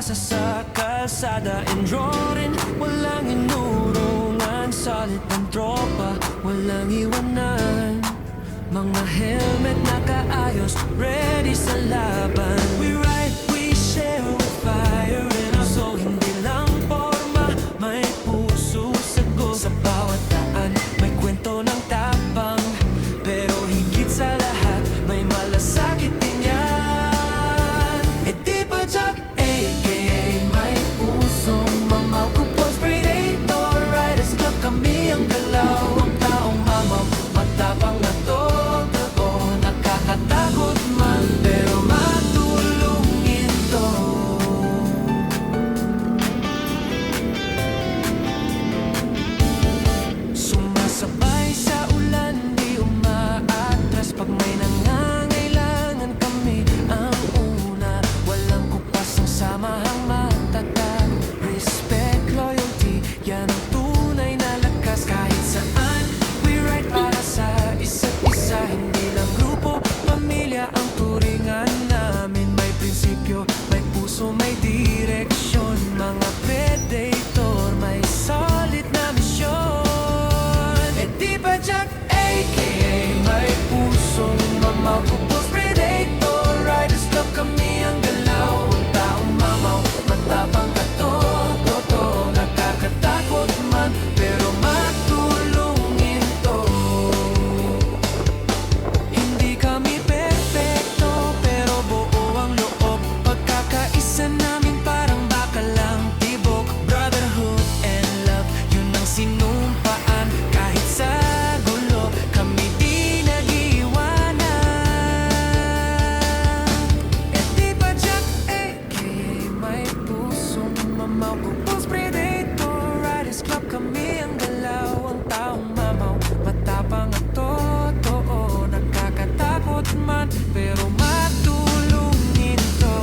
kasa sa kalsada enduring, walang inurungan, solid ng tropa, walang iwanan. Mga helmet nakaayos, ready sa laban. We ride, we share with fire in our soul. Hindi lang forma, may puso sagot. Sa bawat daan, may kwento ng tapang. Pero higit sa lahat, may malasakit din yan. E di ba Jack, a.k.a. may pusong mamaw. Kupos Predator, Riders Club, kami ang galaw. Ang taong mamaw, matapang na to. Nakakatakot man, pero matulungin to. Sumasabay sa ulan, di umaatras. Pag may nangangailangan, kami ang una. Walang kupas ang samahang matatag. Respect, loyalty, yan ang tunay na lakas. Kahit saan, we ride para sa isa't isa. Hindi lang grupo, pamilya ang turingan namin. May prinsipyo, may puso, may direksyon. Mga predator, may solid na misyon. E di ba Jack, a.k.a. may pusong mamaw. Kupos Predator, Riders Club, kami ang galaw. Ang taong mamaw, matapang ka to. Nakakatakot man, pero matulungin to. Hindi kami perfecto, pero buo ang loob. Pagkakaisa namin parang bakalang tibok. Brotherhood and love, yun ang sinumpaan. Kahit sa gulo, kami di nag-iwanan. E di ba Jack, a.k.a. may pusong mamaw. Kupos Predator, Riders Club, kami ang galaw. Ang taong mamaw, matapang at totoo. Nakakatakot man, pero matulungin to.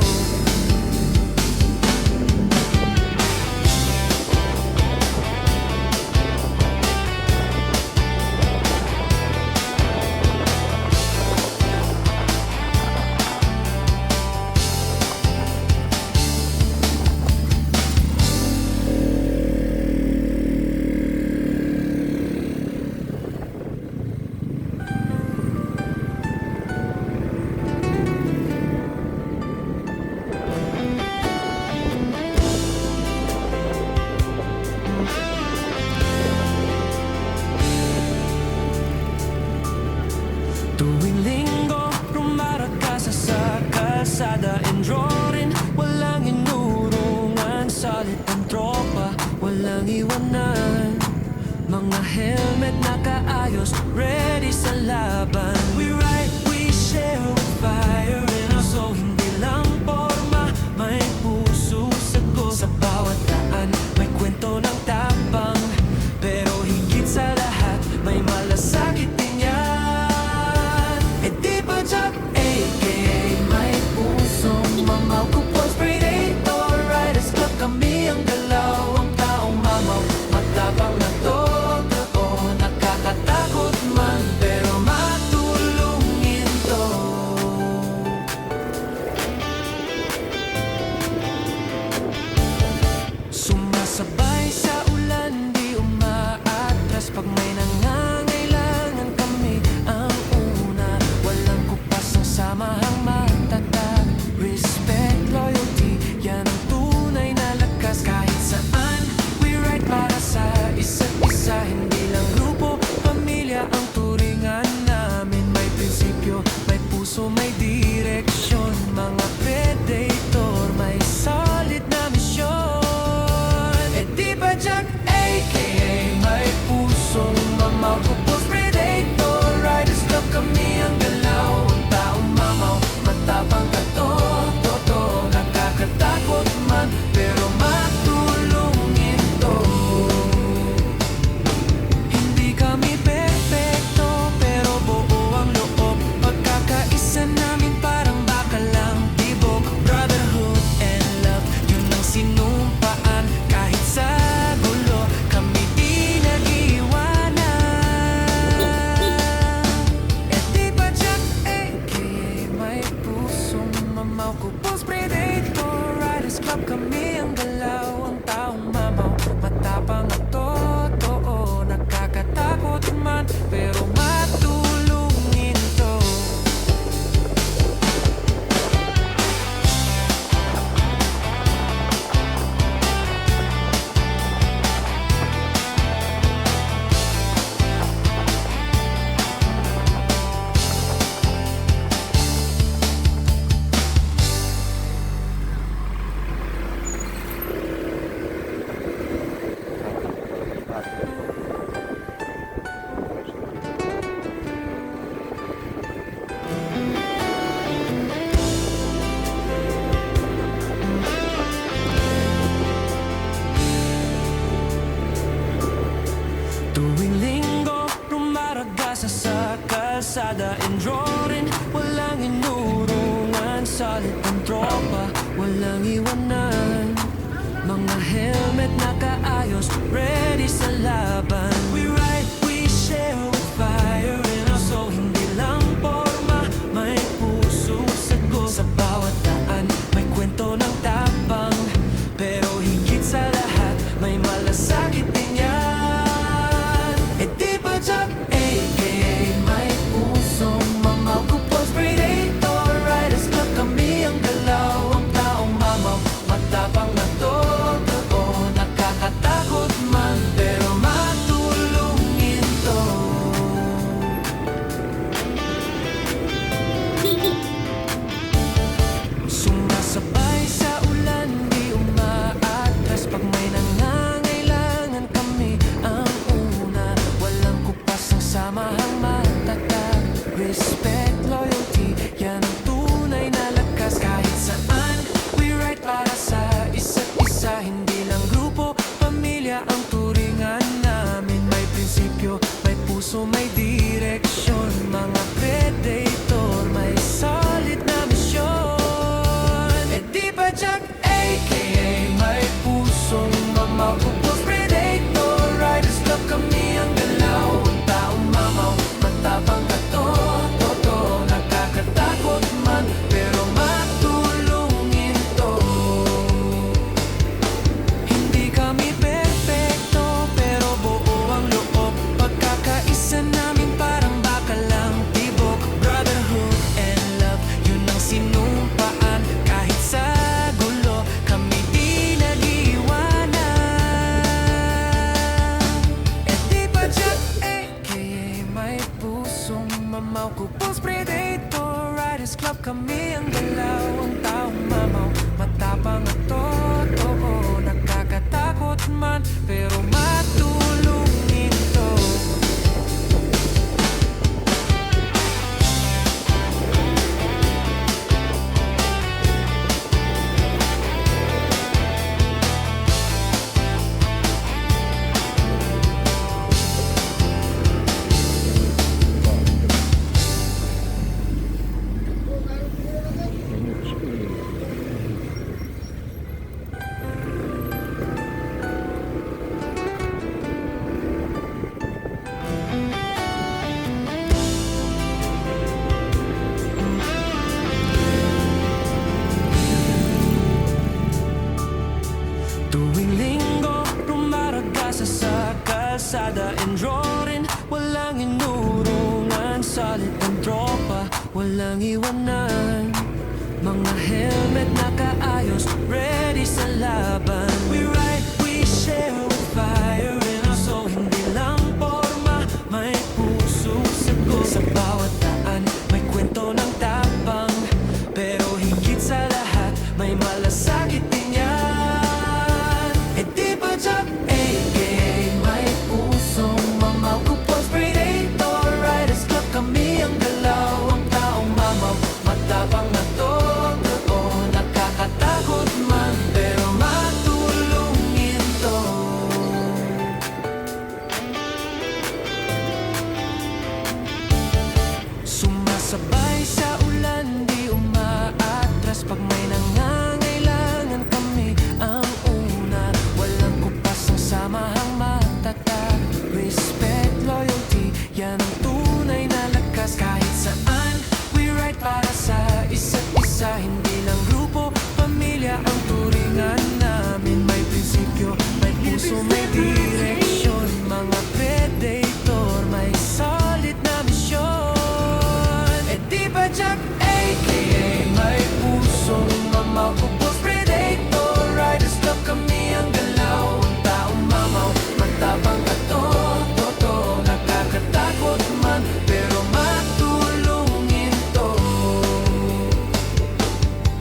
Tuwing linggo, rumarakasa sa kalsada enduring, walang inurungan, solid ang tropa, walang iwanan. Mga helmet nakaayos, ready sa laban. We ride, we share with fire in our soul. Hindi lang forma, may puso sagot. Sa bawat daan, may kwento ng tapang. Pero higit sa lahat, may malasakit din yan. E di ba Jack, a.k.a. may pusong mamaw. Kupos Predator, Riders Club, kami ang galaw. Ang taong mamaw, matapang na to. Nakakatakot man, pero matulungin kalsada and drawing. Walang inurungan, solid ang tropa, walang iwanan. Mga helmet nakaayos, ready sa laban. We ride, we share with fire in us. So hindi lang forma, may puso sagot. Sa bawat daan, may kwento ng tapang. Pero higit sa lahat, may malasakit din yan. E di ba Jack, a.k.a. may pusong mamaw. Kupos Predator, Riders Club kami ang galaw. Ang taong mamaw, matapang na totoo. Nakakatakot man, pero matulungin to. Sumasabay sa ulan, di umaatras. Pag may nangangailangan kami ang una. Walang kupas ang samahang matatag. Respect, loyalty, yan ang tunay na lakas. Kahit saan, we ride para sa isa't isa. Hindi lang grupo, pamilya ang turingan namin. May prinsipyo, may puso, may direksyon. Mga predator, may solid na misyon. E di ba Jack, a.k.a. may pusong mamaw. Kupos Predator, Riders Club kami ang galaw. Ang taong mamaw, matapang at totoo. Nakakatakot man, pero matulungin to. Hindi kami perfecto, pero buo ang loob. Pagkakaisa namin parang bakalang tibok. Brotherhood and love, yun ang sinumpaan. Kahit sa gulo, kami di nag-iwanan. E di ba Jack, a.k.a. may pusong mamaw. Kupos Predator, Riders Club kami ang galaw. Ang taong mamaw, matapang at totoo. Nakakatakot man, pero matulungin to. Tuwing linggo, rumaragas sa kalsada and drawing. Walang inurungan, solid ang tropa, walang iwanan. Mga helmet nakaayos, ready sa laban. We ride, we share with fire in us. So hindi lang forma, may puso sagot. Sa bawat daan, may kwento ng tapang. Pero higit sa lahat, may malasakit din yan. E di ba Jack, a.k.a. may pusong mamaw. Kupos Predator, Riders Club kami ang galaw. Ang taong mamaw, matapang na totoo. Nakakatakot man, pero matulungin to. Sumasabay sa ulan, di umaatras. Pag may nangangailangan kami ang una. Walang kupas ang samahang matatag. Respect, loyalty, yan ang tunay na lakas. Kahit saan, we ride para sa isa't isa. Hindi lang grupo, pamilya ang turingan namin. May prinsipyo, may puso, may direksyon. Mga predator, may solid na misyon. E di ba Jack, a.k.a. may pusong mamaw. Kupos Predator, Riders Club kami ang galaw. Ang taong mamaw, matapang at totoo. Nakakatakot man, pero matulungin to.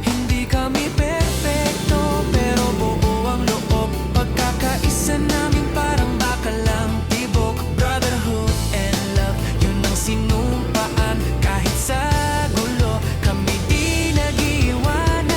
Hindi kami perfecto, pero buo ang loob. Pagkakaisa namin parang bakalang tibok. Brotherhood and love, yun ang sinumpaan. Kahit sa gulo, kami di nag-iwanan.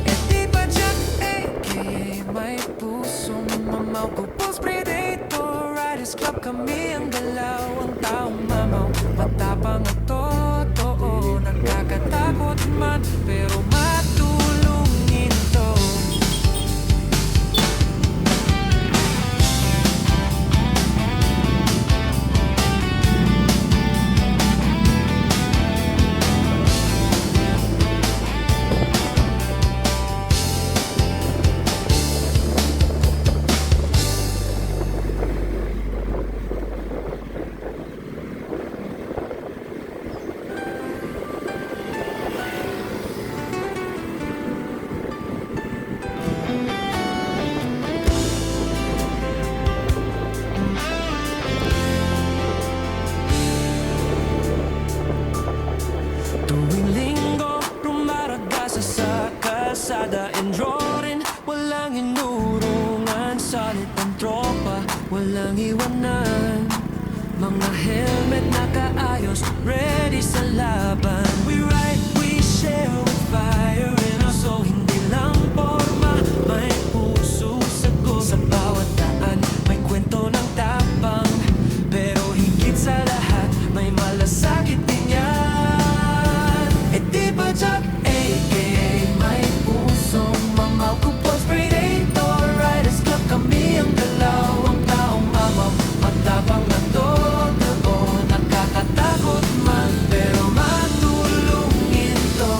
E di ba Jack, a.k.a. may pusong mamaw. Kupos Predator, Riders Riders Club kami ang galaw, ang taong mamaw, matapang at totoo, nakakatakot man pero matulungin to. Tuwing linggo, rumaragasa sa kalsada and drawing. Walang inurungan, salit ang tropa, walang iwanan. Mga helmet nakaayos, ready sa laban. We ride, we share with fire in us, so hindi lang forma, may puso sagot. Sa bawat daan, may kwento ng tapang, pero higit sa lahat, may malasakit din yan. E di ba Jack, a.k.a. may pusong mamaw, Kupos Predator Riders Club kami ang galaw, ang taong mamaw, matapang na totoo, nakakatakot man pero matulungin to.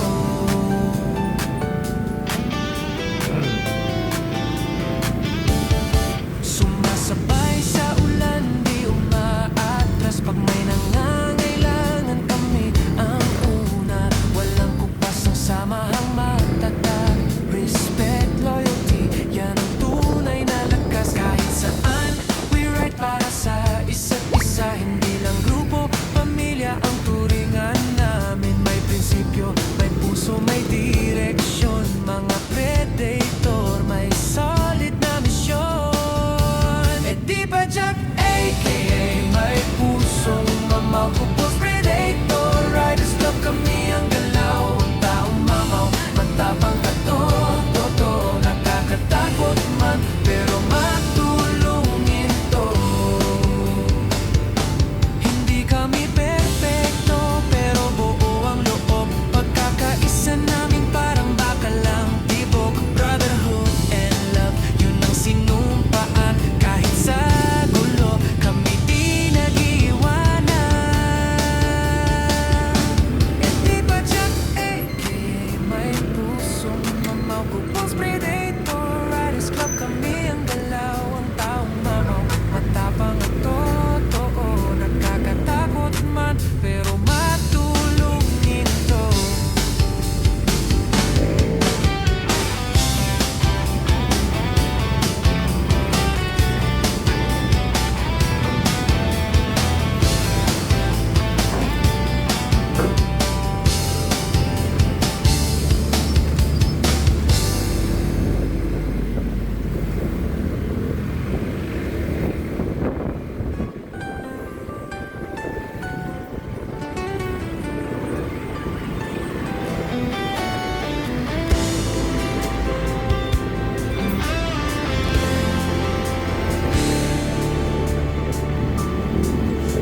Sumasabay sa ulan, di umaatras pag may nangangailangan kami ang una. Walang kupas ang samahang matatag, respect, loyalty, yan ang tunay na lakas. Kahit saan, we ride para sa isa't isa, hindi lang grupo, pamilya ang turingan namin. May prinsipyo, may puso, may direksyon, mga predator, may solid na misyon. E di ba Jack, a.k.a. may pusong mamaw, Kupos Predator Riders Club kami ang galaw, ang taong mamaw, matapang at totoo, nakakatakot man pero matulungin to. Hindi kami perfecto pero buo ang loob, pagkakaisa namin parang baka lang tibok. Brotherhood and love, yun ang sinumpaan, kahit sa gulo kami di nag-iwanan. E di ba Jack, a.k.a. may pusong mamaw, Kupos Predator Riders Club kami ang galaw, ang taong mamaw, matapang at totoo, nakakatakot man pero matulungin to.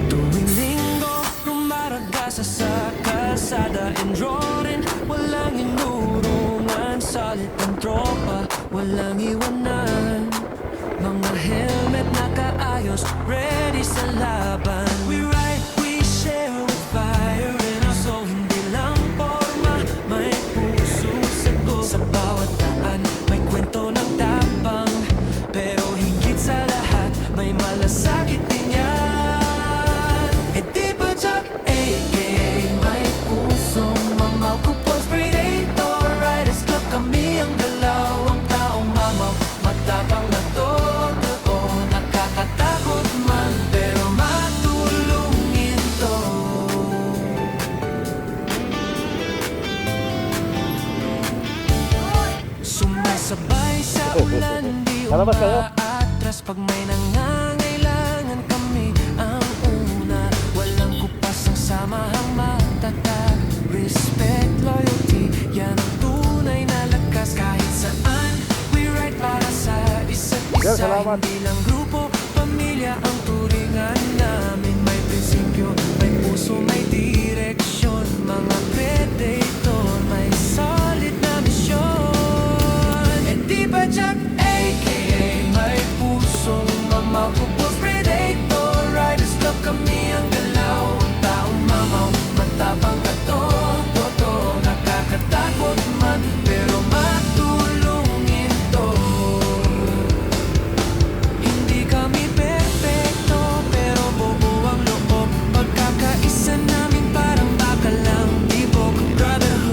Tuwing linggo, rumaragasa sa kalsada and drawing. Walang inurungan, salit ang tropa, walang iwanan. Mga helmet nakaayos, ready sa laban. We ride, we share with fire in us, so hindi lang forma, may puso sagot. Sa bawat daan, may kwento ng tapang, pero higit sa lahat, may malasakit din yan. E di ba Jack, a.k.a. may pusong mamaw, Kupos Predator Riders Club kami ang galaw, ang taong mamaw, matapang na totoo, nakakatakot man pero matulungin to. Sumasabay sa ulan, di Lalabas kayo? umaatras pag may nangangailangan kami ang una. Walang kupas ang samahang matatag, respect, loyalty, yan ang tunay na lakas. Kahit saan, we ride para sa isa't Sir, isa, salamat. hindi lang grupo, pamilya pamilya ang turingan namin. May prinsipyo, may puso, may direksyon. Mga predator, may solid na misyon. E di ba Jack, a.k.a. may pusong mamahupos predator. Riders club kami ang galaw. Taong mamaw, matapang ka to. Totoo, nakakatakot man, pero matulungin to. Hindi kami perfecto, pero buo ang loob. Pagkakaisa namin parang baka lang tibok. Brotherhood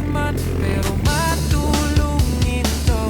man, pero matulungin to.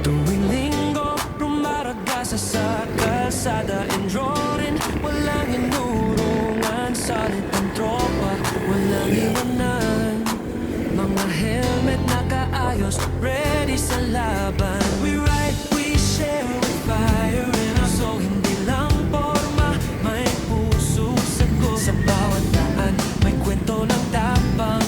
Tuwing linggo, rumaragasa sa kalsada enjorin, walang inurungan, salit ang tropa, walang iwanan. Mga helmet nakaayos, ready sa laban. We ride, we share with fire in our soul. Hindi lang forma, may puso sagot. Sa bawat daan, may kwento ng tapang,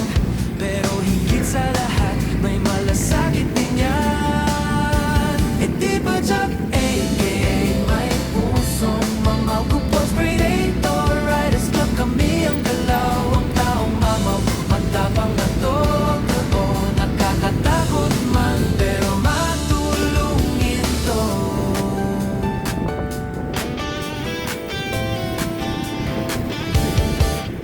pero higit sa lahat, may malasakit din yan. E di ba Jack, a.k.a. may pusong mamaw, Kupos Predator Riders Club, kami ang galaw, ang taong mamaw, matapang na totoo, nakakatakot man, pero matulungin to.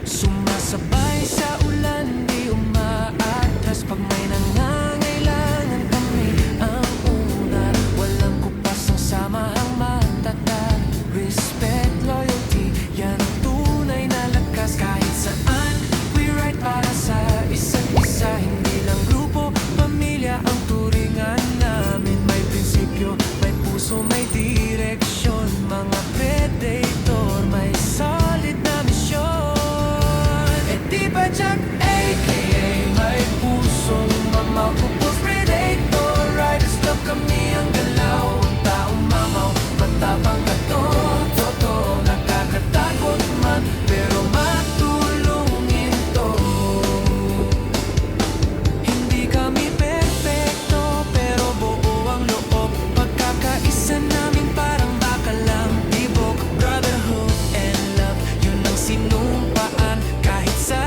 Sumasabay sa ulan, di umaatras, pag may nangangailangan kami ang una. Walang kupas ang samahang matatag, respect, loyalty, yan ang tunay na lakas. Kahit saan, we ride para sa isa't isa. Hindi lang grupo, pamilya ang turingan namin. May prinsipyo, may puso, may direksyon. Mga predator, may solid na misyon. E di ba Jack, a.k.a. may pusong mamaw, Kupos Predator Riders Club, kami ang galaw, ang taong mamaw, matapang at totoo, nakakatakot man, pero matulungin to. Hindi kami perfecto, pero buo ang loob. Pagkakaisa namin parang bakal lang tibok. Brotherhood and love, yun ang sinumpaan. Kahit sa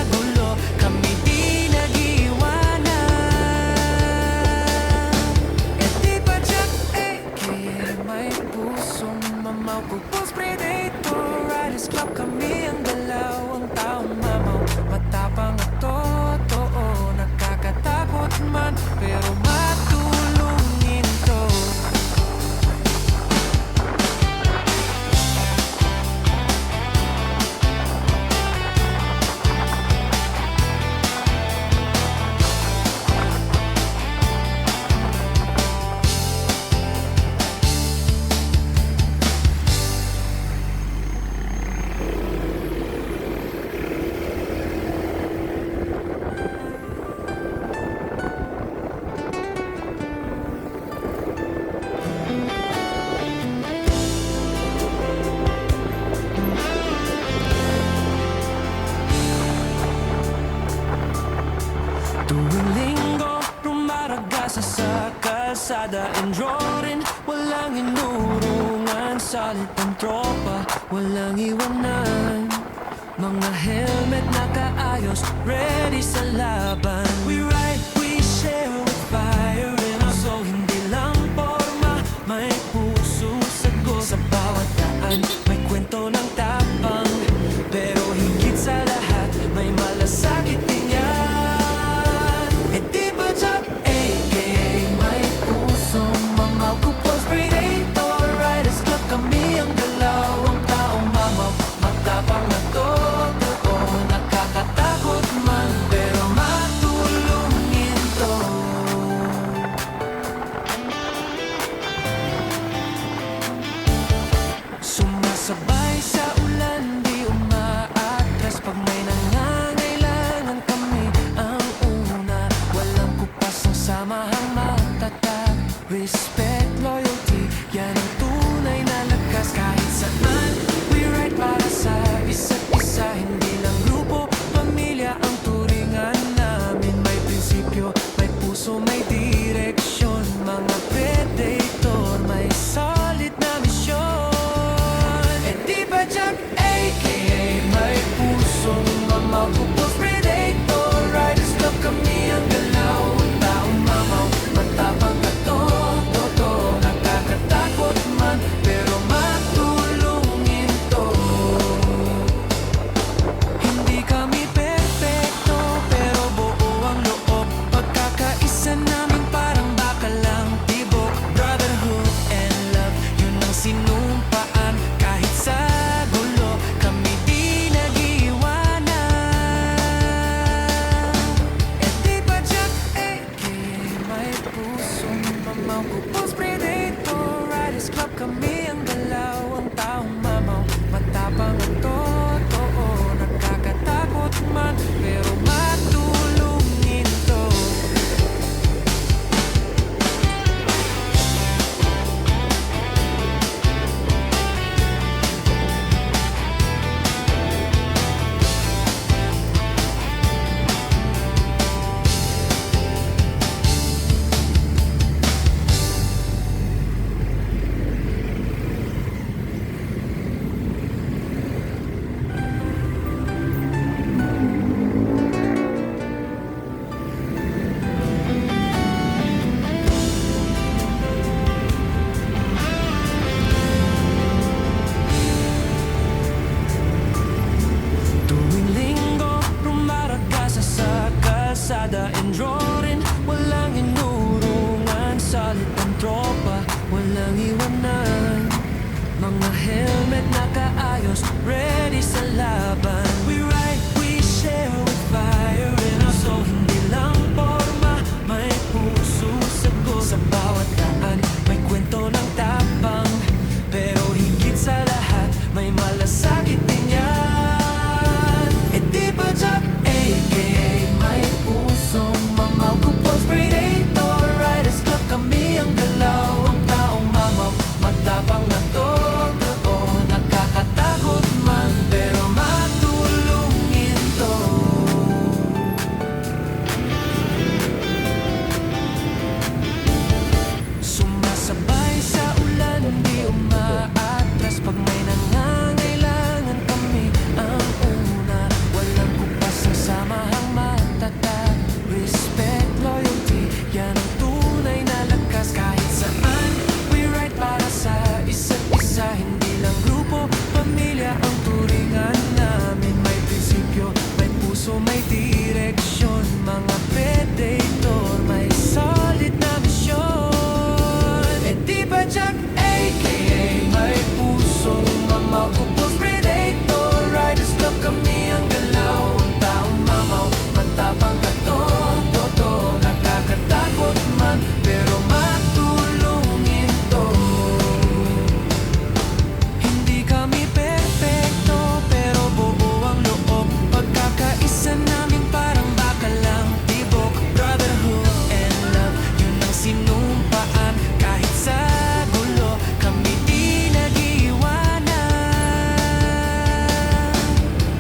gulo, kami di nag-iwanan. E di ba Jack, a.k.a. may pusong mamaw, Kupos Predator Riders Club, kami ang galaw, ang taong mamaw, matapang at totoo, nakakatakot man, pero matulungin to. Tuwing linggo, rumaragasa sa kalsada enjorin, walang inurungan, salit ang tropa, walang iwanan. Mga helmet nakaayos, ready sa laban. We ride, we share with fire in our soul. Hindi lang forma, may puso sagot. Sa bawat daan, may kwento ng tapang, pero higit sa lahat, may malasakit din yan. E di ba Jack, a.k.a. may pusong mamaw, Kupos Predator Riders Club, kami ang galaw, ang taong mamaw, matapang na totoo, nakakatakot man, pero matulungin to. Sumasabay sa ulan, di umaatras, pag may nangangailangan kami ang una. Walang kupas ang samahang matatag, respect, loyalty, yan ang tunay na lakas. Kahit saan, we ride para sa isa't isa. Hindi lang grupo, pamilya ang turingan namin. May prinsipyo, may puso, may direksyon. Mga predator, ready sa laban. We ride, we share with fire in our soul. Hindi lang forma, may puso sagot. Sa bawat daan, may kwento ng tapang. Pero higit sa lahat, may malasakit din yan. E di ba Jack, a.k.a. may pusong mamaw. Kupos Predator, Riders Club, kami ang galaw. Ang taong mamaw, matapang na totoo. Nakakatakot man, pero matulungin to. Sumasabay sa ulan, di umaatras. Pag may nangangailangan, kami ang una. Walang kupas ang samahang matatag. Respect, loyalty, yan ang tunay na lakas. Kahit saan, we ride para sa isa't isa. Hindi lang grupo, pamilya ang turingan namin. May prinsipyo, may puso, may direksyon. Mga predator, may solid na misyon. E di ba Jack, a.k.a. may pusong mamaw. Kupos Predator, Riders Club, kami ang galaw. Ang taong mamaw, matapang ka totoo. Nakakatakot man, pero matulungin to. Hindi kami perfecto, pero buo ang loob. Pagkakaisa namin parang bakalang tibok. Brotherhood and love, yun ang sinumpaan. Kahit sa gulo, kami di nag-iwanan.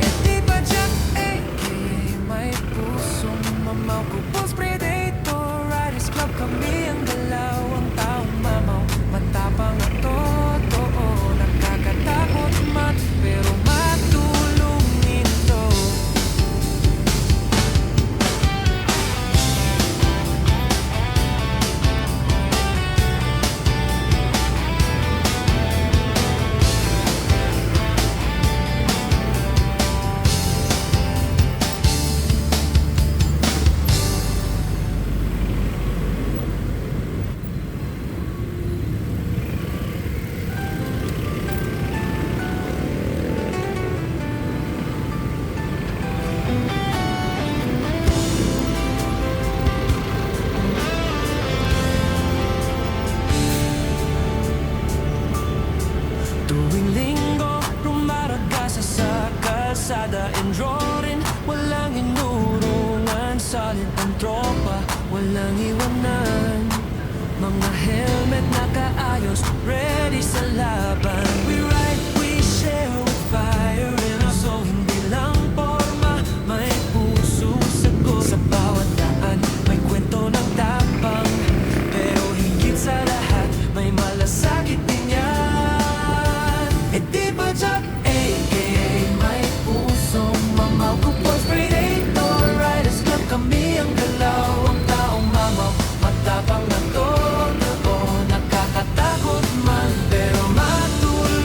E di ba Jack, a.k.a. may pusong mamaw. Kupos Predator, Riders Club, kami ang galaw. Ang taong mamaw, matapang at totoo. Nakakatakot man, pero matulungin to. Tuwing linggo, rumaragasa sa kalsada and roaring. Walang inurungan, solid ang tropa, walang iwanan. Mga helmet nakaayos, ready sa laban. We ride, we share with fire in our soul. Hindi lang forma, may puso sagot. Sa bawat daan, may kwento ng tapang. Pero higit sa lahat, may malasakit din yan. E di ba Jack, a.k.a. may pusong mamaw. Kupos Predator, Riders Club, kami ang galaw. Ang taong mamaw, matapang na totoo. Nakakatakot man, pero matulungin.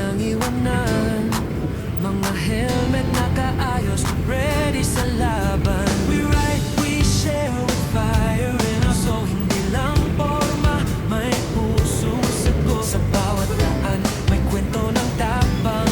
walang iwanan. Mga helmet nakaayos, ready sa laban. We ride, we share with fire in our soul. Hindi lang forma, may pusong sagot. Sa bawat daan, may kwento ng tapang.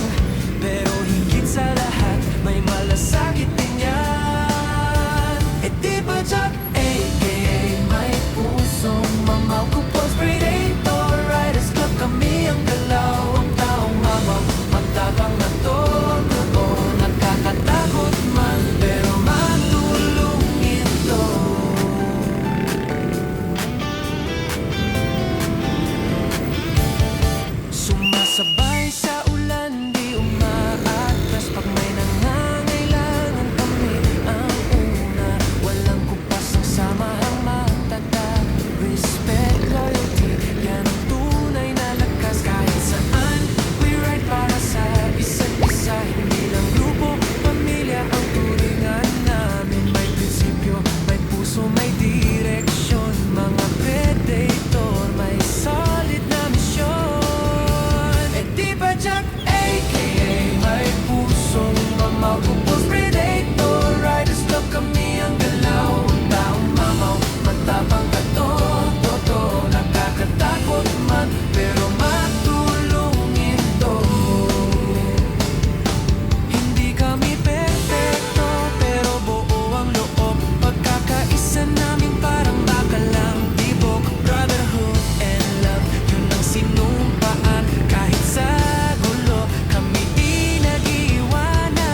Pero higit sa lahat, may malasakit din yan. E di ba Jack, a.k.a. may pusong mamaw. Kupos Predator, Riders Club, kami ang galaw. Ang taong mamaw, matapang na todo. Nakakatakot man, pero matulungin to. Sumasabay sa ulan, di umaatras. Pag may nangangailangan, kami ang una. Walang kupas ang samahang matatag. Respect, loyalty, yan ang tunay na lakas. Kahit saan, we ride para sa isa't isa. Hindi lang grupo, pamilya ang turingan namin. May prinsipyo, may puso, may direksyon. Mga predator, may solid na misyon. E di ba Jack, a.k.a. may pusong mamaw. Kupos Predator, Riders Club, kami ang galaw. Ang taong mamaw, matapang at todo. Nakakatakot man, pero matulungin to. Hindi kami perfecto, pero buo ang loob. Pagkakaisa namin parang bakalang tibok. Brotherhood and love, yun ang sinumpaan. Kahit sa gulo, kami di nag-iiwanan.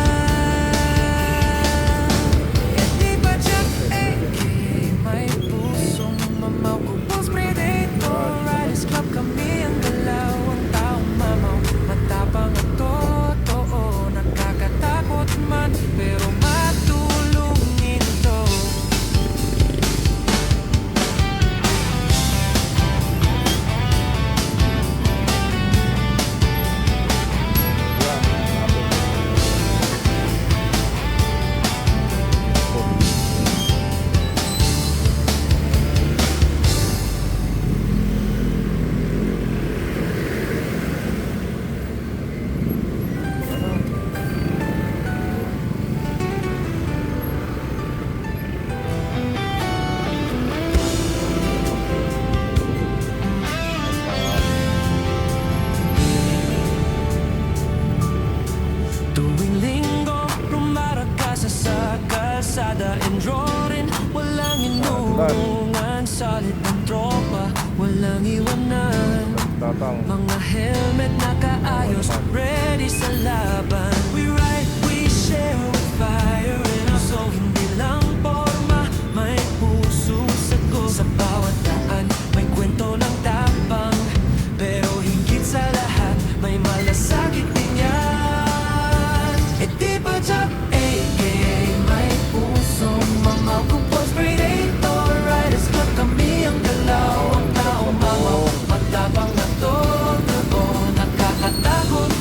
E di ba Jack, a.k.a. may pusong mamaw. Kupos Predator, Riders Club, kami ang galaw. Ang taong mamaw, matapang at totoo. Nakakatakot man, pero matulungin to. Tuwing linggo, rumaraka sa kalsada and drawing. Walang inungan, solid ang tropa, walang iwanan. Tatang. Mga helmet nakaayos, ready sa laban. We ride, we share with fire in our soul. Hindi lang forma, may puso sagot. Sa bawat daan, may kwento ng tapang. Pero higit sa lahat, may malasakit din yan. E di ba Jack, a.k.a. may pusong mamaw. Kupos Predator, Riders Club, kami ang galaw. Ang taong mamaw, matapang na todo. Nakakatakot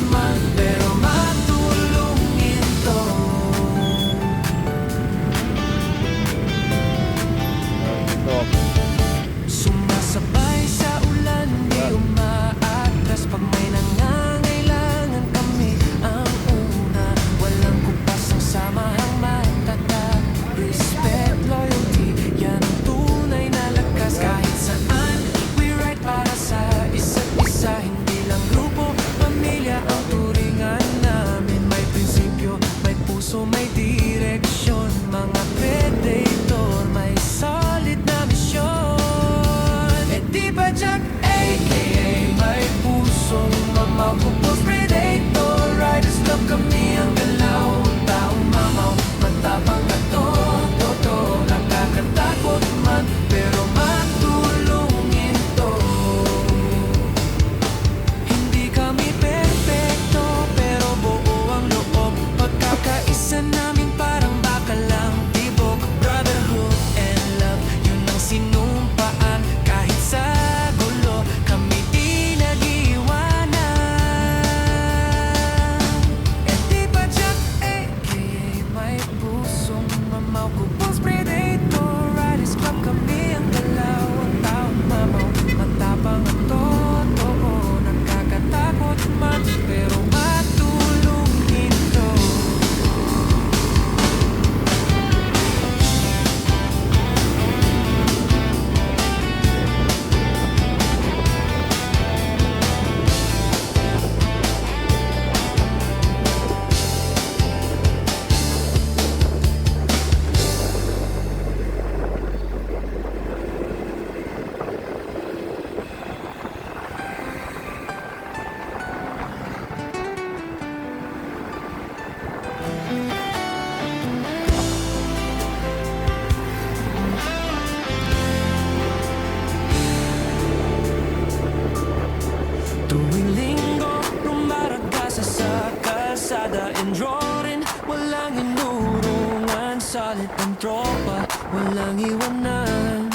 kalsada and drawing. Walang inurungan, solid ang tropa, walang iwanan.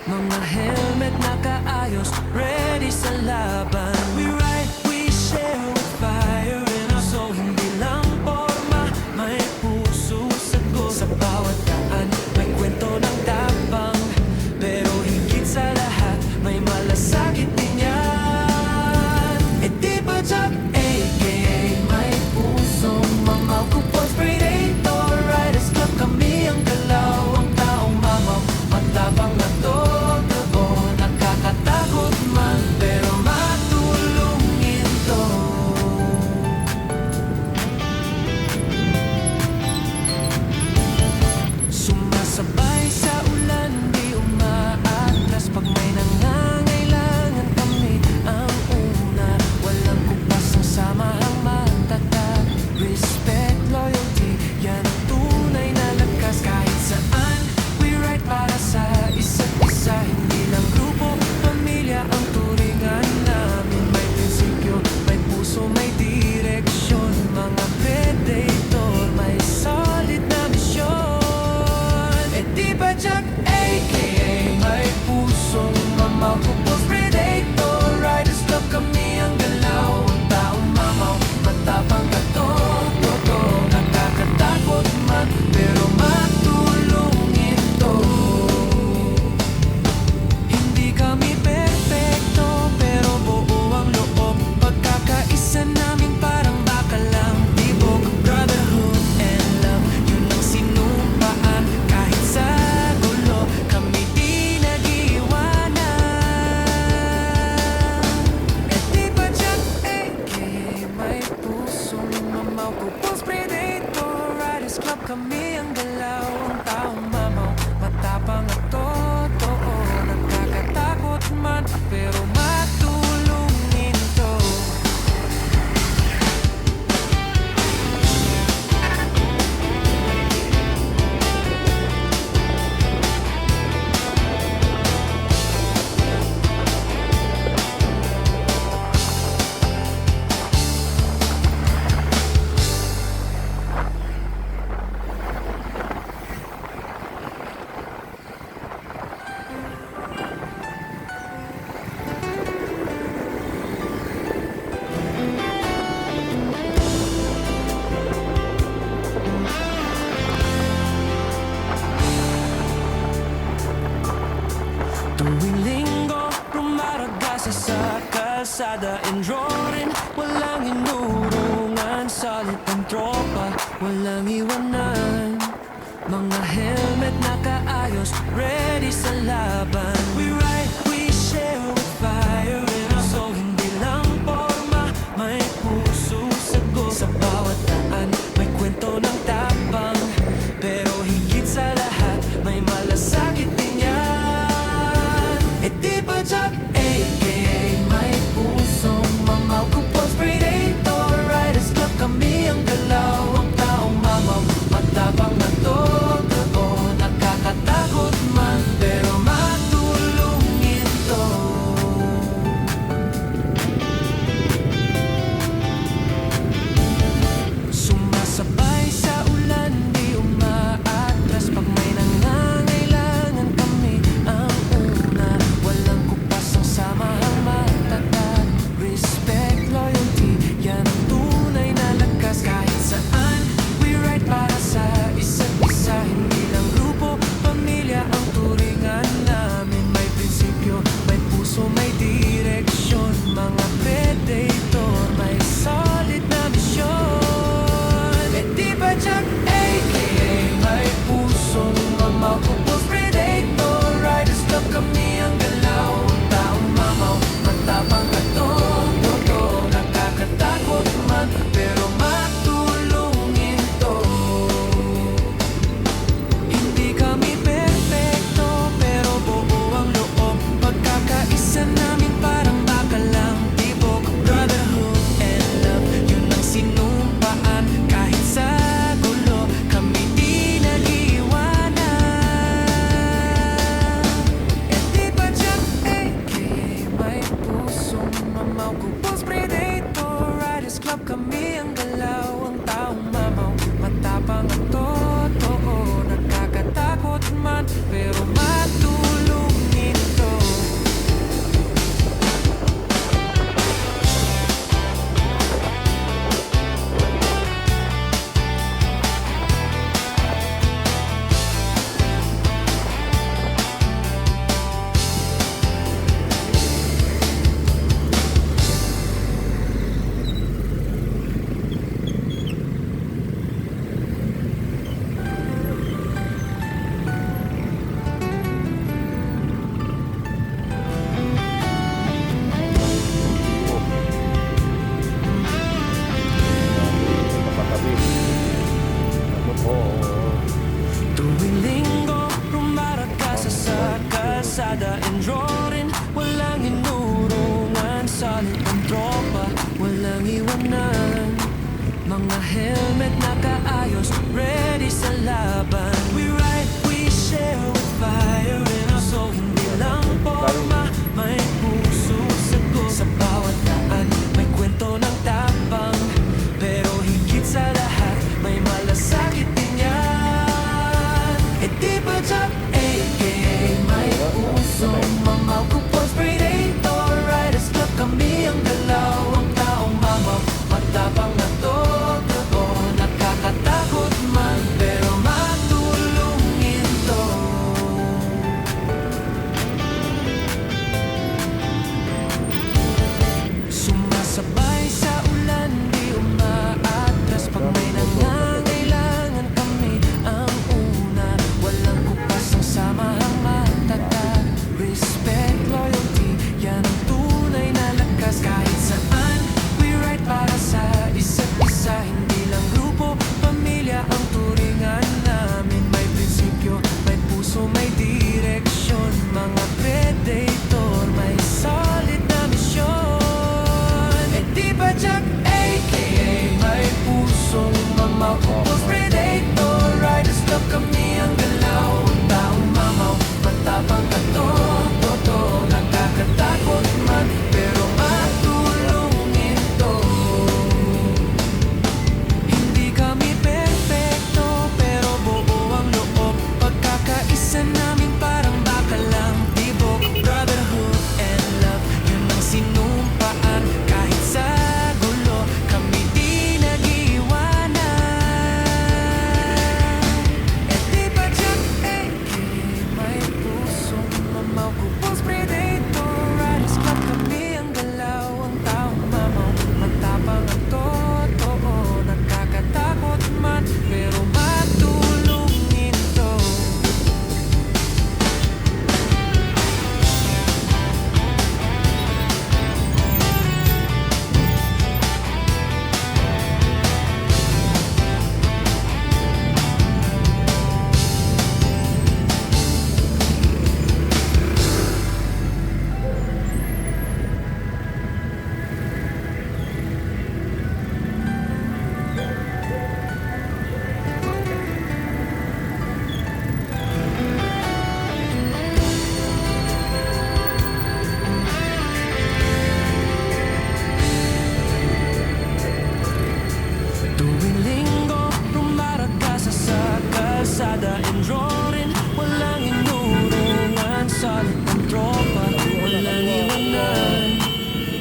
Mga helmet nakaayos, ready sa laban. We ride, we share with fire in our soul. Hindi lang forma, may puso sagot. Sa bawat daan, may kwento ng tapang. Pero higit sa lahat, may malasakit din yan. E di ba Jack, a.k.a. may pusong mamaw. Kupons Predator, Riders Club, kami ang galaw. Ang taong mamaw, matapang na totoo. Nakakatakot man, pero matulungin to. Sumasabay sa ulan, di umaatras. Pag may nangangailangan, kami ang una. Walang kupas ang samahang matatag. Respect, loyalty, yan ang tunay na lakas. Kahit saan, we ride para sa isa't isa. Hindi lang grupo, pamilya ang turingan namin. May prinsipyo, may puso, may direksyon. Mga predator, may solid na misyon. E di ba Jack, a.k.a. may pusong mamaw. Kupos Predator, Riders Club, kami ang galaw. Ang taong mamaw, matapang ka totoo. Nakakatakot man, pero matulungin to. Hindi kami perfecto, pero buo ang loob. Pagkakaisa namin parang baka lang tibok. Brotherhood and love, yun ang sinumpaan. Kahit sa gulo, kami di nag-iwanan. E di ba Jack, a.k.a. may pusong mamaw. Kupons Predator, Riders Club, kami ang galaw. Ang taong mamaw, matapang at totoo. Nakakatakot man, pero matulungin to. Tuwing linggo, rumaragasa sa kalsada and drawing. Walang inurungan, solid ang tropa, walang iwanan. Mga helmet nakaayos, ready sa laban. We ride, we share with fire in our soul. Hindi lang forma, may puso sagot. Sa bawat daan, may kwento ng tapang. Pero higit sa lahat, may malasakit din yan. E di ba Jack, a.k.a. may pusong mamaw. Kupons Predator, Riders Club, kami ang galaw. Ang taong mamaw, matapang na totoo. Nakakatakot man, pero matulungin Mga helmet nakaayos, ready sa laban. We ride, we share with fire in our soul. Hindi lang forma, may puso sagot. Sa bawat daan, may kwento ng tapang. Pero higit sa lahat, may malasakit din yan. E di ba Jack, a.k.a. may pusong mamaw. Kupons predator, riders club kami ang galaw. Ang taong mamaw, matapang na totoo. Nakakatakot man, pero matulungin to. Sumasabay sa ulan, di umaatras. Pag may nangangailangan kami ang una. Walang kupas ang samahang matatag. Respect, loyalty, yan ang tunay na lakas. Kahit saan, we ride para sa isa't isa. Hindi lang grupo, pamilya ang turingan namin. May prinsipyo, may puso, may direksyon. Mga predator, may solid na misyon. E di ba Jack, a.k.a. may pusong mamaw. Kupos predator, riders club kami ang galaw. Ang taong mamaw, matapang na totoo. Nakakatakot man, pero matulungin to. Hindi kami perfecto, pero buo ang loob. Pagkakaisa namin parang baka lang tibok. Brotherhood and love, yun ang sinumpaan. Kahit sa gulo, kami di nag-iwanan. E di ba Jack, a.k.a. may pusong mamaw. Kupons predator, riders club kami ang galaw. Ang taong mamaw, matapang ang totoo. Nakakatakot man, pero matulungin to. Tuwing linggo, rumaragasa sa kalsada and roaring. Walang inurungan, solid ang tropa, walang iwanan.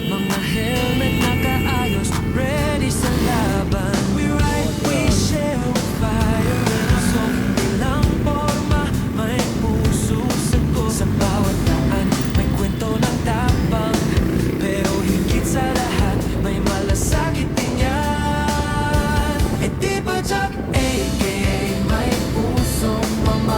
Mga helmet nakaayos, ready sa laban. We ride, we share with fire in our soul. Hindi lang forma, may puso sagot. Sa bawat daan, may kwento ng tapang. Pero higit sa lahat, may malasakit din yan. E di ba Jack, a.k.a. may pusong mamaw.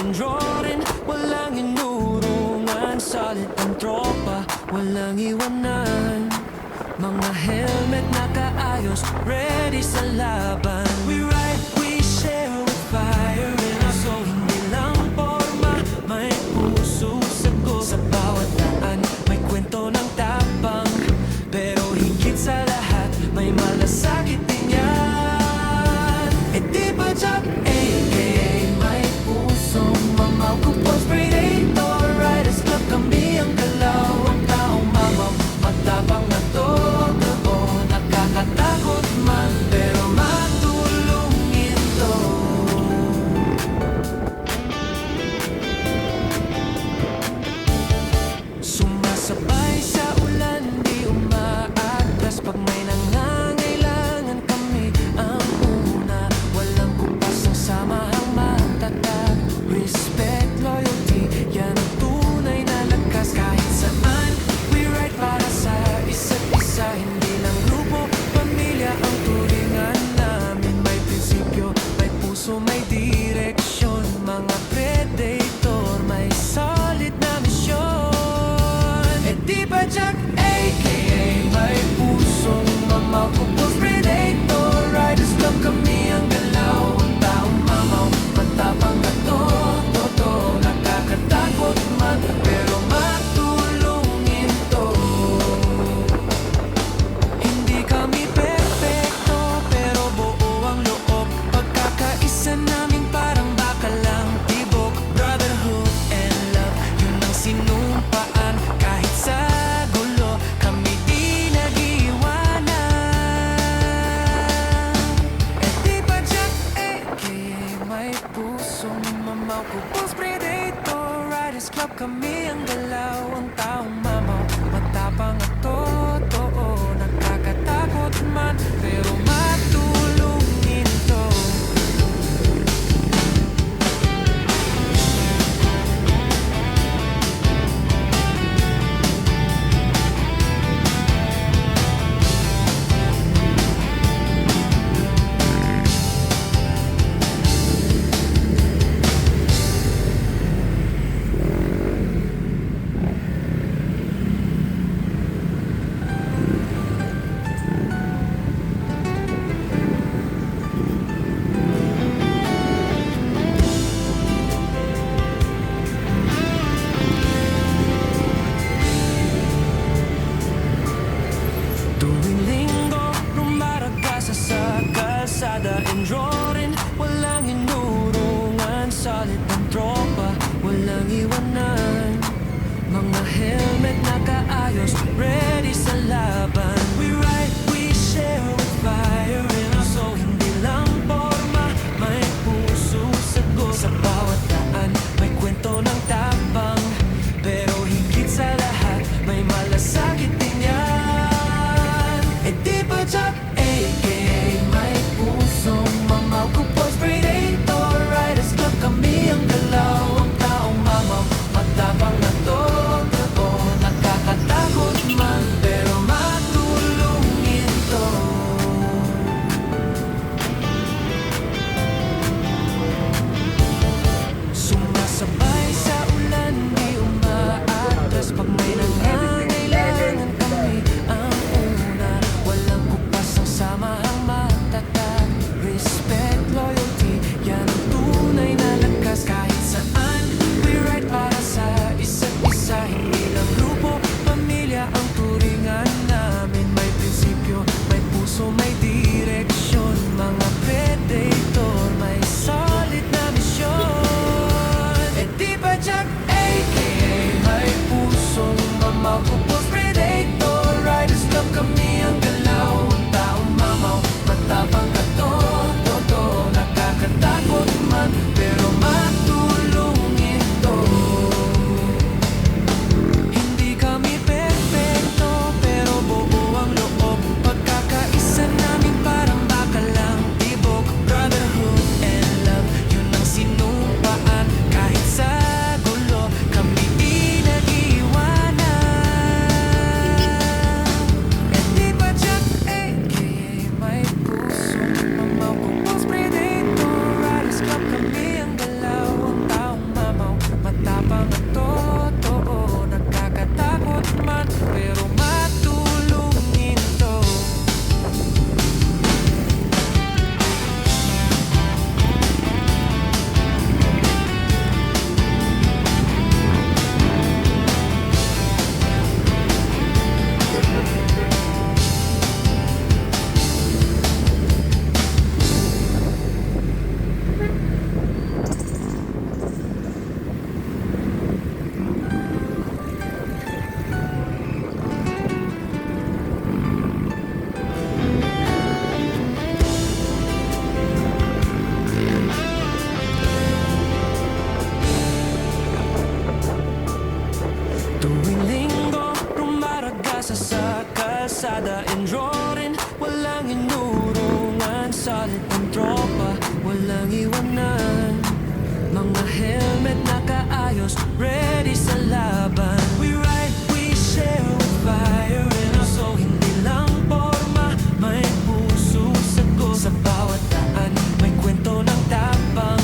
enduring. Walang inurungan, solid ang tropa, walang iwanan. Mga helmet nakaayos, ready sa laban. We ride, we share with fire in our soul. Hindi lang forma, may puso sagot. Sa bawat daan, may kwento ng tapang. Pero higit sa lahat, may malasakit din yan. E di ba Jack, a.k.a. may pusong mamaw. Kupos Predator, Riders Club, kami ang galaw. Ang taong mamaw, matapang na totoo. Nakakatakot man, pero matulungin to. Sumasabay sa ulan, di umaatras. Pag may nangangailangan, kami ang una. Walang kupas ang samahang matatag. Respect, loyalty, yan ang tunay na lakas. Kahit saan, we ride para sa isa't isa. Hindi lang grupo, pamilya ang turingan namin. May prinsipyo, may puso, may direksyon. Mga predator, may solid na misyon. E di ba Jack, a.k.a. may pusong mamaw. Kupos Predator, Riders Club, kami ang galaw. Ang taong mamaw, matapang na totoo. Nakakatakot man, pero matulungin to. Hindi kami perfecto, pero buo ang loob. Pagkakaisa namin parang bakalang tibok. Brotherhood and love, yun ang sinumpaan. Kahit sa gulo, kami di nag-iwanan. E di ba Jack, a.k.a. may pusong mamaw. Kupos Predator, Riders Club, kami ang galaw. Ang taong mamaw, matapang at totoo. Nakakatakot man, pero matulungin to. Tuwing linggo, rumaragasa sa kalsada. Enduring, walang inurungan. Solid ang tropa, walang iwanan. Mga helmet nakaayos, ready sa laban. We ride, we share with fire in our soul. Hindi lang forma, may puso sagot. Sa bawat daan, may kwento ng tapang. Pero higit sa lahat, may malasakit din yan. E di ba Jack, a.k.a. may pusong mamaw. Kupos Predator, Riders Club, kami ang galaw. Ang taong mamaw, matapang na totoo. Nakakatakot kalsada enduring. Walang inurungan, solid ang tropa, walang iwanan. Mga helmet nakaayos, ready sa laban. We ride, we share with fire in our soul. Hindi lang forma, may puso sagot. Sa bawat daan, may kwento ng tapang.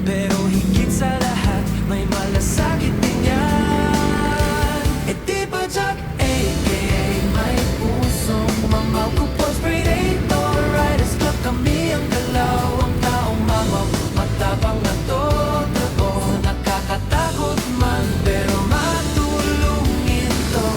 Pero higit sa lahat, may malasakit din yan. E di ba Jack, a.k.a. may pusong mamaw. Kupos predator, riders club kami ang galaw. Ang taong mamaw, matapang na totoo. Nakakatakot man, pero matulungin to.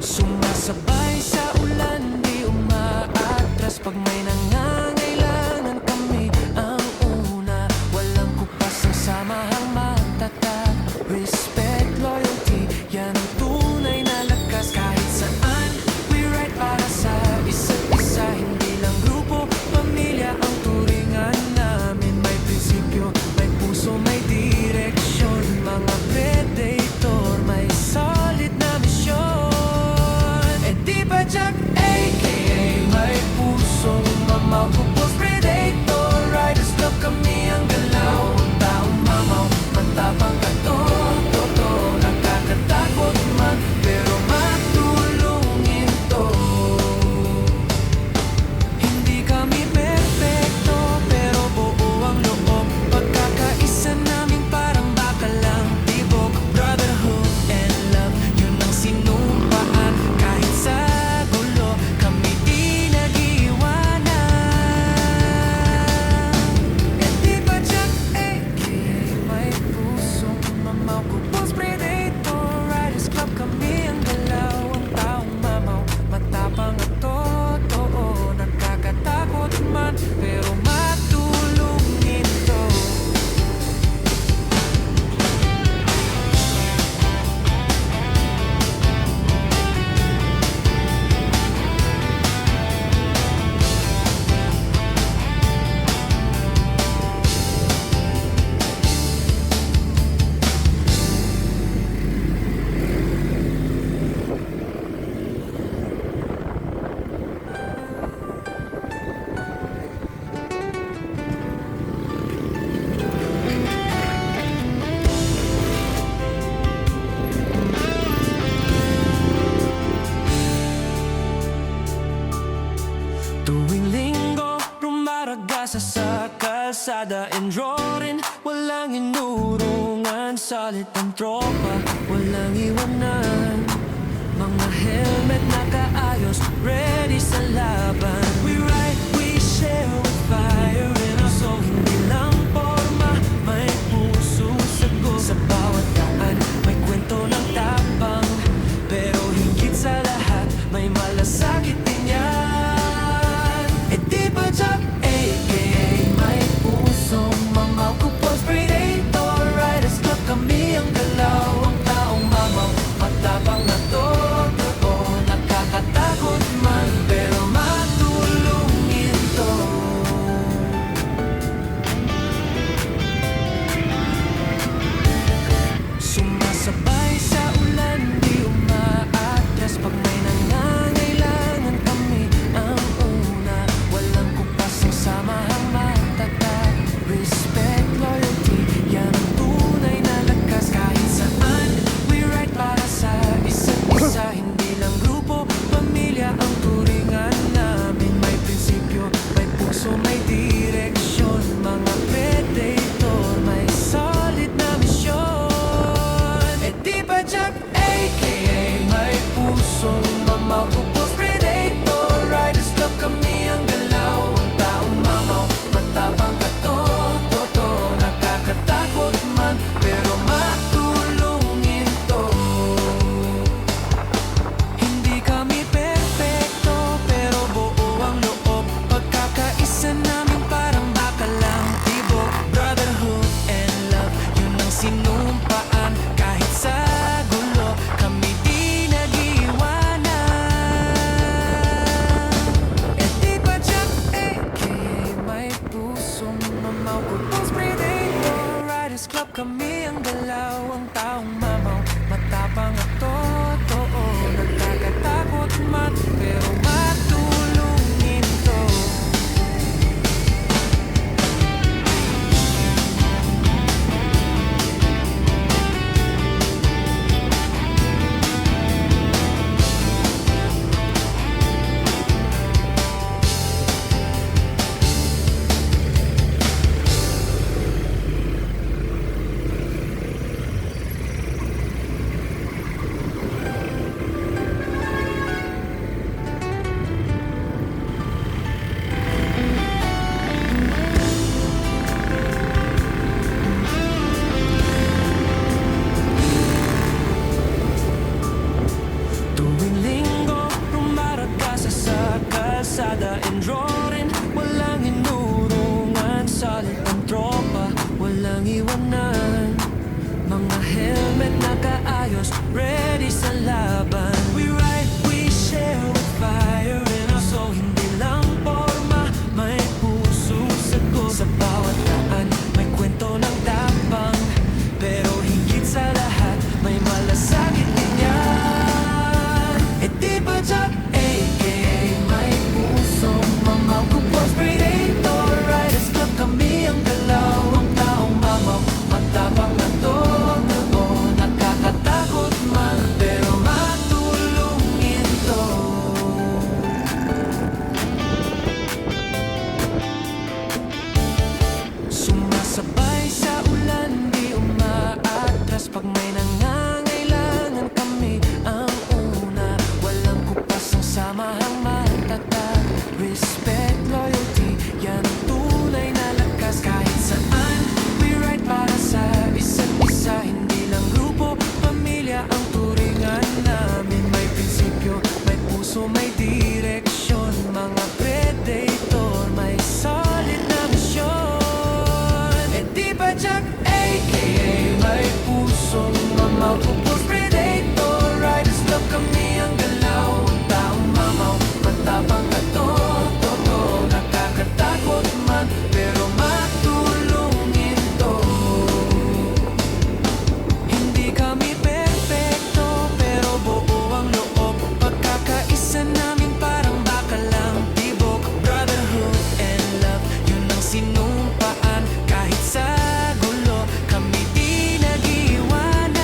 Sumasabay sa ulan, di umaatras. Pag may nangangailangan kami ang una. Walang kupas ang samahang matatag. Respect, loyalty, yan ang tunay na lakas. Kahit saan, we ride para sa isa't isa. Hindi lang grupo, pamilya ang turingan namin. May prinsipyo, may puso, may direksyon. Mga predator, may solid na misyon. E di ba Jack, a.k.a. may pusong mamaw. Kupos predator, riders club kami ang galaw. Ang taong mamaw, matapang at totoo. Nakakatakot man, pero matulungin to. Hindi kami perfecto, pero buo ang loob. Pagkakaisa namin parang bakalang tibok. Brotherhood and love, yun ang sinumpaan. Kahit sa gulo, kami di nag-iwanan. E di ba Jack, a.k.a. may pusong mamaw. Kupos predator, riders club kami ang galaw. Ang taong mamaw, matapang at totoo. Nakakatakot man, pero matulungin to. Tuwing linggo, rumaragasa sa kalsada enduring. Walang inurungan, solid ang tropa, walang iwanan. Mga helmet nakaayos, ready sa laban. We ride, we share with fire in our soul. Hindi lang forma, may puso sagot. Sa bawat daan, may kwento ng tapang. Pero higit sa lahat, may malasakit din yan. E di ba Jack, a.k.a. may pusong mamaw. Kupos predator, riders club kami ang galaw. Ang taong mamaw, matapang na totoo. Nakakatakot man, pero matulungin nakaayos, ready sa laban. We ride, we share with fire in our soul. Hindi lang forma, may puso sagot. Sa bawat daan, may kwento ng tapang. Pero higit sa lahat, may malasakit din yan. E di ba Jack, a.k.a. may pusong mamaw. Kupos predator, riders club kami ang galaw. Ang taong mamaw, matapang na totoo. Nakakatakot man, pero matulungin to. Sumasabay sa ulan, di umaatras. Pag may nangangailangan kami ang una. Walang kupas ang samahang matatag. Respect, loyalty, yan ang tunay na lakas. Kahit saan, we ride para sa isa't isa. Hindi lang grupo, pamilya ang turingan namin. May prinsipyo, may puso, may direksyon. Mga predator, may solid na misyon. E di ba Jack, a.k.a. may pusong mamaw. Kupos predator, riders club kami ang galaw. Ang taong mamaw, matapang at totoo. Nakakatakot man, pero matulungin to. Hindi kami perfecto, pero buo ang loob. Pagkakaisa namin parang bakalang tibok. Brotherhood and love, yun ang sinumpaan. Kahit sa gulo, kami di nag-iwanan.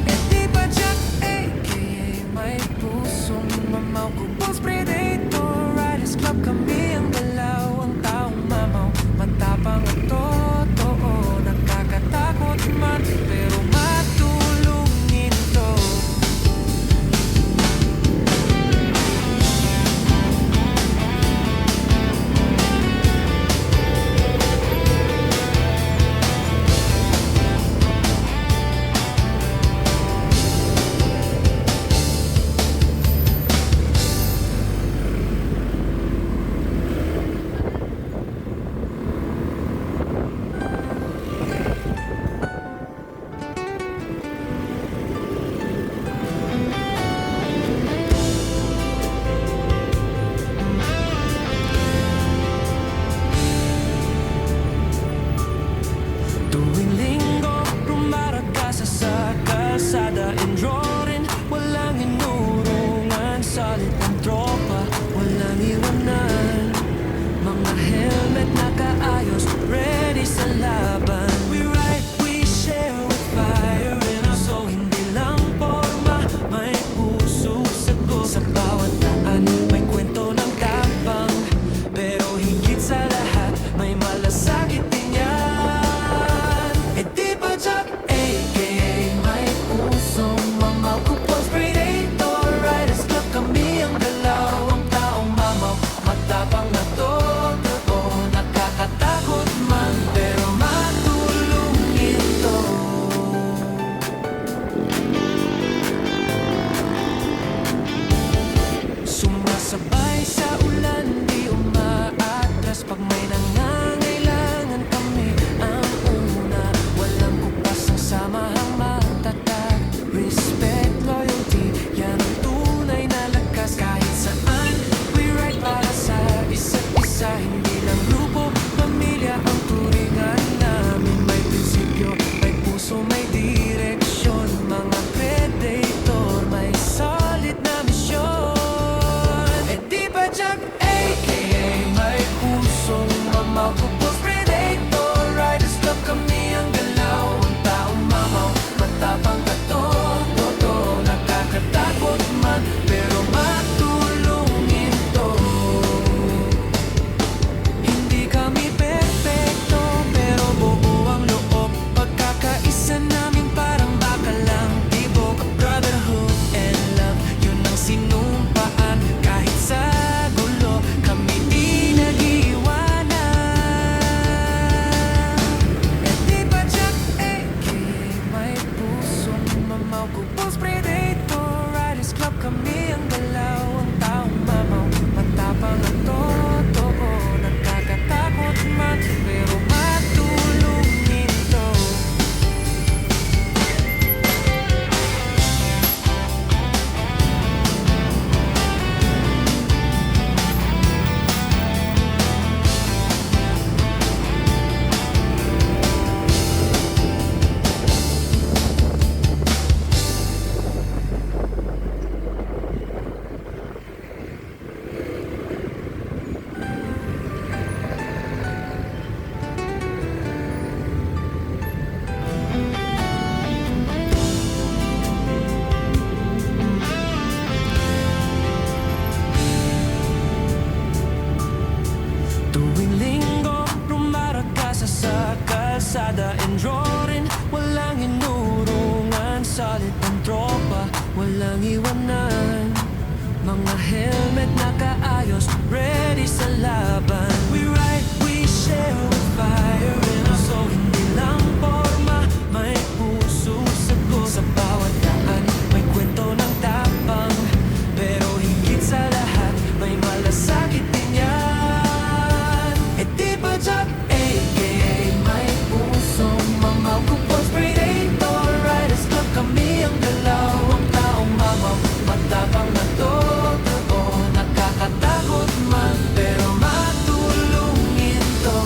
E di ba Jack, a.k.a. may pusong mamaw. Kupos predator, riders club kami ang galaw. Ang taong mamaw, matapang at totoo. Nakakatakot man, pero matulungin to. Tuwing linggo, rumaragasa sa kalsada and roaring. Walang inurungan, solid ang tropa, walang iwanan. Mga helmet nakaayos, ready sa laban. We ride, we share with fire in our soul. Hindi lang forma, may puso sagot. Sa bawat daan, may kwento ng tapang. Pero higit sa lahat, may malasakit din yan. E di ba Jack, a.k.a. may pusong mamaw. Kupos predator, riders club kami ang galaw. Ang taong mamaw, matapang na totoo. Nakakatakot man, pero matulungin to. Sumasabay sa ulan, di umaatras. Pag may nangangailangan kami ang una. Walang kupas ang samahang matatag. Respect, loyalty, yan ang tunay na lakas. Kahit saan, we ride para sa isa't isa. Hindi lang grupo, pamilya ang turingan namin. May prinsipyo, may puso, may direksyon. Mga predator, may solid na misyon. E di ba Jack, a.k.a. may pusong mamaw. Kupos predator, riders club kami ang galaw. Ang taong mamaw, matapang at totoo. Nakakatakot man, pero matulungin to. Hindi kami perfecto, pero buo ang loob. Pagkakaisa namin parang bakalang tibok. Brotherhood and love, yun ang sinumpaan. Kahit sa gulo, kami di nag-iwanan. nakaayos, ready sa laban. We ride, we share with fire in our soul. Hindi lang forma, may puso sagot. Sa bawat daan, may kwento ng tapang. Pero higit sa lahat, may malasakit din yan. E di ba Jack, a.k.a. may pusong mamaw. Kupos predator, riders club kami ang galaw. Ang taong mamaw, matapang na totoo. Nakakatakot man, pero matulungin to.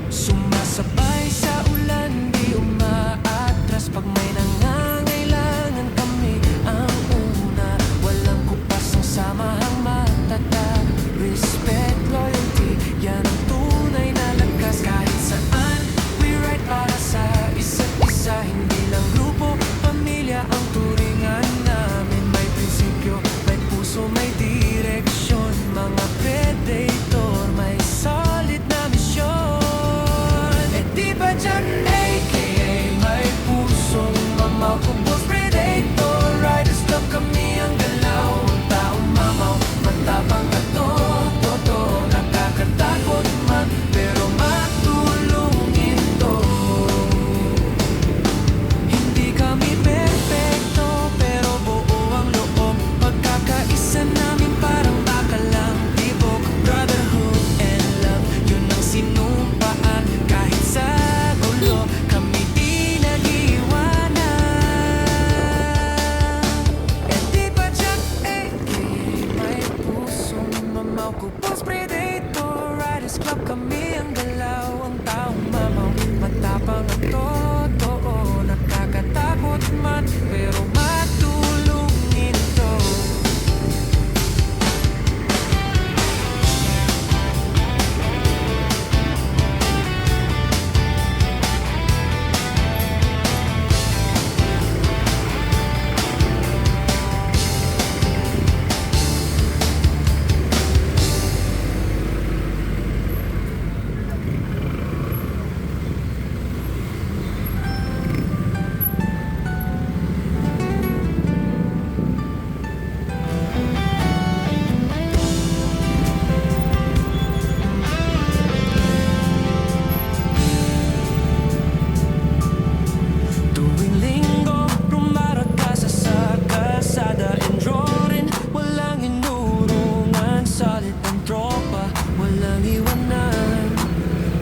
Sumasabay sa ulan, di umaatras. Pag may nangangailangan kami ang una. Walang kupas ang samahang matatag. Respect, loyalty, yan ang tunay na lakas. Kahit saan, we ride para sa isa't isa. Hindi lang grupo, pamilya ang turingan namin. May prinsipyo, may puso, may direksyon. Mga predator, may solid na misyon. E di ba Jack, a.k.a. may pusong mamaw. Kupos predator, riders club kami ang galaw. Ang taong mamaw, matapang at totoo. Nakakatakot man, pero matulungin to. Hindi kami perfecto, pero buo ang loob. Pagkakaisa namin parang bakalang tibok. Brotherhood and love, yun ang sinumpaan. Kahit sa gulo, kami di nag-iwanan. E di ba Jack, a.k.a. may pusong mamaw. Kupos predator, riders club kami ang galaw. Ang taong mamaw, matapang at totoo. Nakakatakot man, pero matulungin to. Tuwing linggo, rumarot ka sa kalsada. Enduring, walang inurungan. Solid ang tropa, walang iwanan.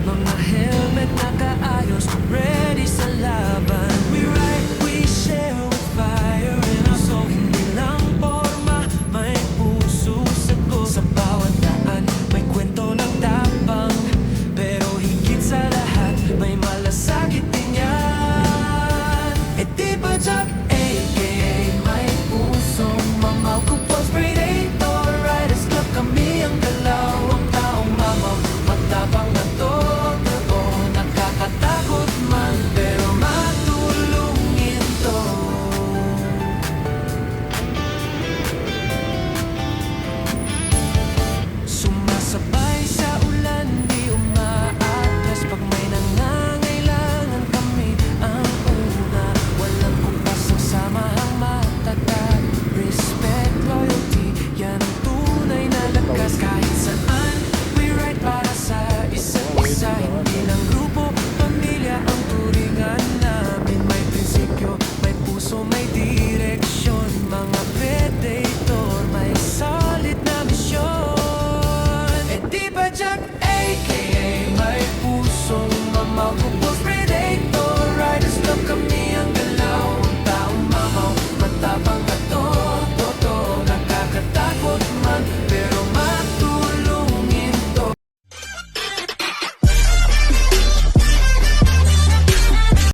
Mga helmet nakaayos, ready sa laban. We ride, we share with fire in our soul. Hindi lang forma, may puso sagot. Sa bawat daan, may kwento ng tapang. Pero higit sa lahat, may malasakit din yan. E di ba Jack, a.k.a. may pusong mamaw. Kupos predator, riders club kami ang galaw. Ang taong mamaw, matapang na totoo. Nakakatakot man, pero matulungin to. Sumasabay sa ulan, di umaatras. Pag may nangangailangan kami ang una. Walang kupas ang samahang matatag. Respect, loyalty, yan ang tunay na lakas. Kahit saan, we ride para sa isa't isa. Hindi lang grupo, pamilya ang turingan namin. May prinsipyo, may puso, may direksyon. Mga predator, may solid na misyon. E di ba Jack, a.k.a. may pusong mamaw.